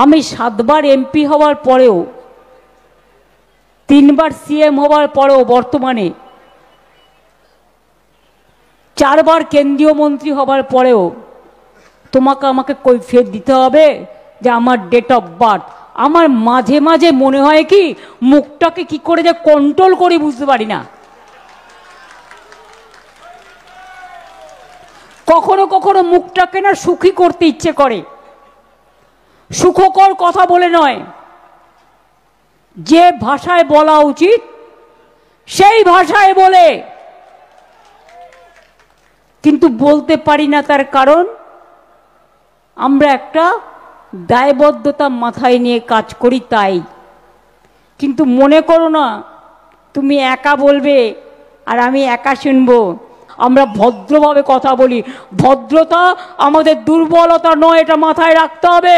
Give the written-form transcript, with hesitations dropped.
আমি 7 বার এমপি হওয়ার পরেও, 3 বার সিএম হওয়ার পরেও, বর্তমানে 4 বার কেন্দ্রীয় মন্ত্রী হবার পরেও তোমাকে আমাকে কৈফিয়ত দিতে হবে যে আমার ডেট অফ বার্থ। আমার মাঝে মাঝে মনে হয় কি মুখটাকে কি করে যে কন্ট্রোল করি বুঝতে পারি না। কখনো কখনো মুখটাকে না সুখী করতে ইচ্ছে করে, সুখকর কথা বলে নয়, যে ভাষায় বলা উচিত সেই ভাষায় বলে, কিন্তু বলতে পারি না। তার কারণ আমরা একটা দায়বদ্ধতা মাথায় নিয়ে কাজ করি, তাই। কিন্তু মনে করো না তুমি একা বলবে আর আমি একা শুনবো। আমরা ভদ্রভাবে কথা বলি, ভদ্রতা আমাদের দুর্বলতা নয়, এটা মাথায় রাখতে হবে।